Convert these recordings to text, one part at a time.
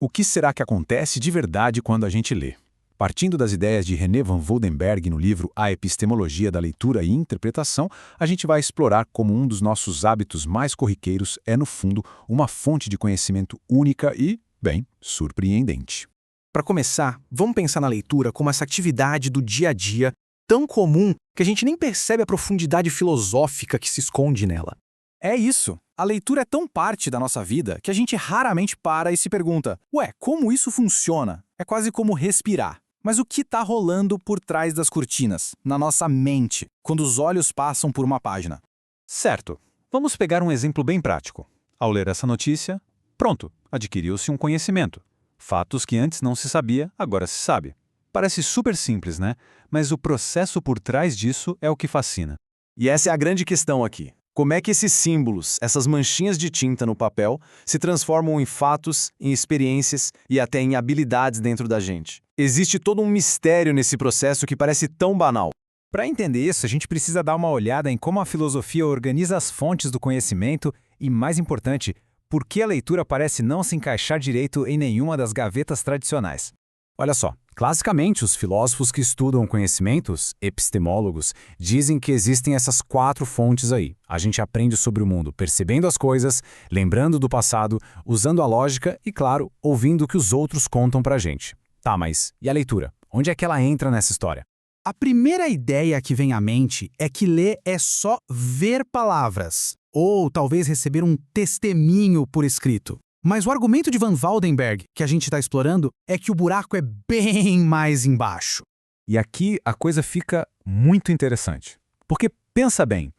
O que será que acontece de verdade quando a gente lê? Partindo das ideias de René van Woldenberg no livro A Epistemologia da Leitura e Interpretação, a gente vai explorar como um dos nossos hábitos mais corriqueiros é, no fundo, uma fonte de conhecimento única e, bem, surpreendente. Para começar, vamos pensar na leitura como essa atividade do dia a dia tão comum que a gente nem percebe a profundidade filosófica que se esconde nela. É isso. A leitura é tão parte da nossa vida que a gente raramente para e se pergunta: ué, como isso funciona? É quase como respirar. Mas o que está rolando por trás das cortinas, na nossa mente, quando os olhos passam por uma página? Certo. Vamos pegar um exemplo bem prático. Ao ler essa notícia, pronto, adquiriu-se um conhecimento. Fatos que antes não se sabia, agora se sabe. Parece super simples, né? Mas o processo por trás disso é o que fascina. E essa é a grande questão aqui. Como é que esses símbolos, essas manchinhas de tinta no papel, se transformam em fatos, em experiências e até em habilidades dentro da gente? Existe todo um mistério nesse processo que parece tão banal. Para entender isso, a gente precisa dar uma olhada em como a filosofia organiza as fontes do conhecimento e, mais importante, por que a leitura parece não se encaixar direito em nenhuma das gavetas tradicionais. Olha só, classicamente os filósofos que estudam conhecimentos, epistemólogos, dizem que existem essas 4 fontes aí. A gente aprende sobre o mundo percebendo as coisas, lembrando do passado, usando a lógica e, claro, ouvindo o que os outros contam pra gente. Tá, mas e a leitura? Onde é que ela entra nessa história? A primeira ideia que vem à mente é que ler é só ver palavras, ou talvez receber um testemunho por escrito. Mas o argumento de Van Woldenberg, que a gente está explorando, é que o buraco é bem mais embaixo. E aqui a coisa fica muito interessante. Porque, pensa bem,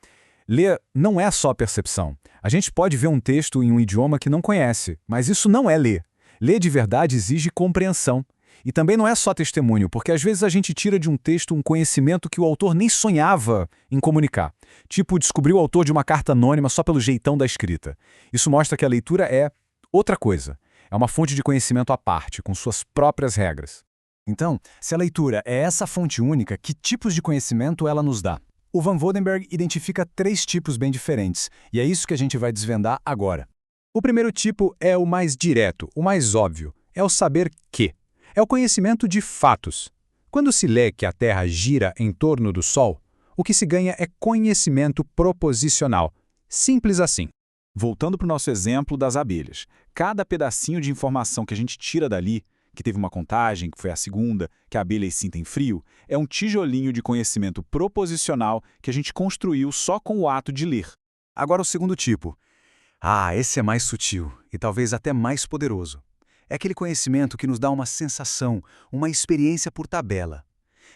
ler não é só percepção. A gente pode ver um texto em um idioma que não conhece, mas isso não é ler. Ler de verdade exige compreensão. E também não é só testemunho, porque às vezes a gente tira de um texto um conhecimento que o autor nem sonhava em comunicar. Tipo, descobrir o autor de uma carta anônima só pelo jeitão da escrita. Isso mostra que a leitura é outra coisa. É uma fonte de conhecimento à parte, com suas próprias regras. Então, se a leitura é essa fonte única, que tipos de conhecimento ela nos dá? O Van Woldenberg identifica 3 tipos bem diferentes, e é isso que a gente vai desvendar agora. O primeiro tipo é o mais direto, o mais óbvio. É o saber que. É o conhecimento de fatos. Quando se lê que a Terra gira em torno do Sol, o que se ganha é conhecimento proposicional. Simples assim. Voltando para o nosso exemplo das abelhas. Cada pedacinho de informação que a gente tira dali, que teve uma contagem, que foi a segunda, que a abelha sentem frio, é um tijolinho de conhecimento proposicional que a gente construiu só com o ato de ler. Agora o segundo tipo. Esse é mais sutil e talvez até mais poderoso. É aquele conhecimento que nos dá uma sensação, uma experiência por tabela.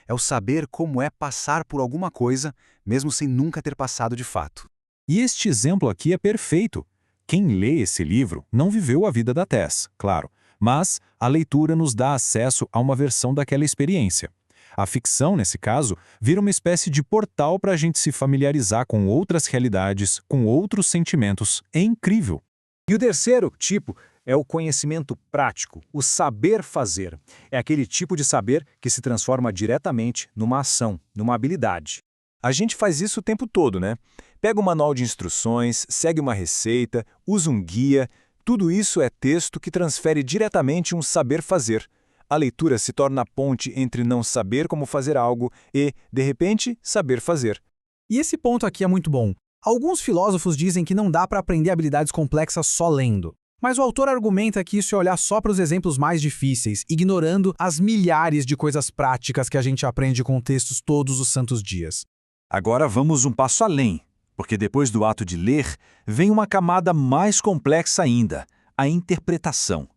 É o saber como é passar por alguma coisa, mesmo sem nunca ter passado de fato. E este exemplo aqui é perfeito. Quem lê esse livro não viveu a vida da Tess, claro, mas a leitura nos dá acesso a uma versão daquela experiência. A ficção, nesse caso, vira uma espécie de portal para a gente se familiarizar com outras realidades, com outros sentimentos. É incrível. E o terceiro tipo é o conhecimento prático, o saber fazer. É aquele tipo de saber que se transforma diretamente numa ação, numa habilidade. A gente faz isso o tempo todo, né? Pega um manual de instruções, segue uma receita, usa um guia. Tudo isso é texto que transfere diretamente um saber fazer. A leitura se torna a ponte entre não saber como fazer algo e, de repente, saber fazer. E esse ponto aqui é muito bom. Alguns filósofos dizem que não dá para aprender habilidades complexas só lendo. Mas o autor argumenta que isso é olhar só para os exemplos mais difíceis, ignorando as milhares de coisas práticas que a gente aprende com textos todos os santos dias. Agora vamos um passo além, porque depois do ato de ler, vem uma camada mais complexa ainda, a interpretação.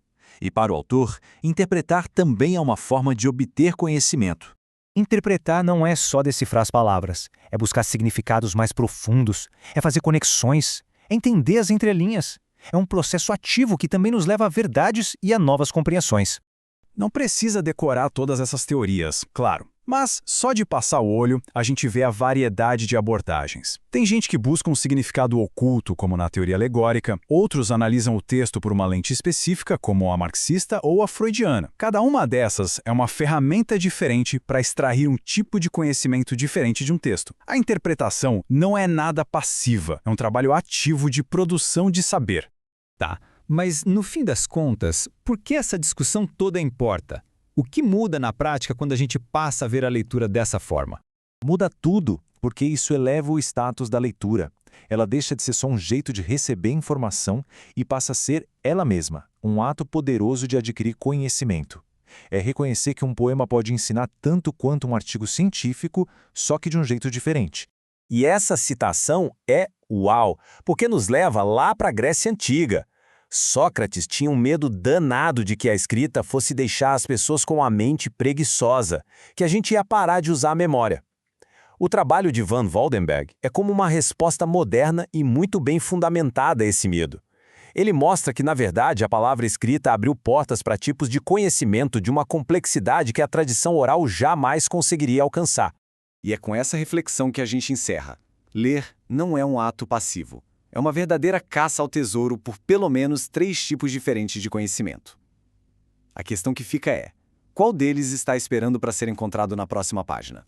E para o autor, interpretar também é uma forma de obter conhecimento. Interpretar não é só decifrar as palavras, é buscar significados mais profundos, é fazer conexões, é entender as entrelinhas. É um processo ativo que também nos leva a verdades e a novas compreensões. Não precisa decorar todas essas teorias, claro. Mas, só de passar o olho, a gente vê a variedade de abordagens. Tem gente que busca um significado oculto, como na teoria alegórica, outros analisam o texto por uma lente específica, como a marxista ou a freudiana. Cada uma dessas é uma ferramenta diferente para extrair um tipo de conhecimento diferente de um texto. A interpretação não é nada passiva, é um trabalho ativo de produção de saber. Tá, Mas, no fim das contas, por que essa discussão toda importa? O que muda na prática quando a gente passa a ver a leitura dessa forma? Muda tudo, porque isso eleva o status da leitura. Ela deixa de ser só um jeito de receber informação e passa a ser, ela mesma, um ato poderoso de adquirir conhecimento. É reconhecer que um poema pode ensinar tanto quanto um artigo científico, só que de um jeito diferente. E essa citação é uau, porque nos leva lá para a Grécia Antiga. Sócrates tinha um medo danado de que a escrita fosse deixar as pessoas com a mente preguiçosa, que a gente ia parar de usar a memória. O trabalho de Van Waldenberg é como uma resposta moderna e muito bem fundamentada a esse medo. Ele mostra que, na verdade, a palavra escrita abriu portas para tipos de conhecimento de uma complexidade que a tradição oral jamais conseguiria alcançar. E é com essa reflexão que a gente encerra. Ler não é um ato passivo. É uma verdadeira caça ao tesouro por pelo menos 3 tipos diferentes de conhecimento. A questão que fica é: qual deles está esperando para ser encontrado na próxima página?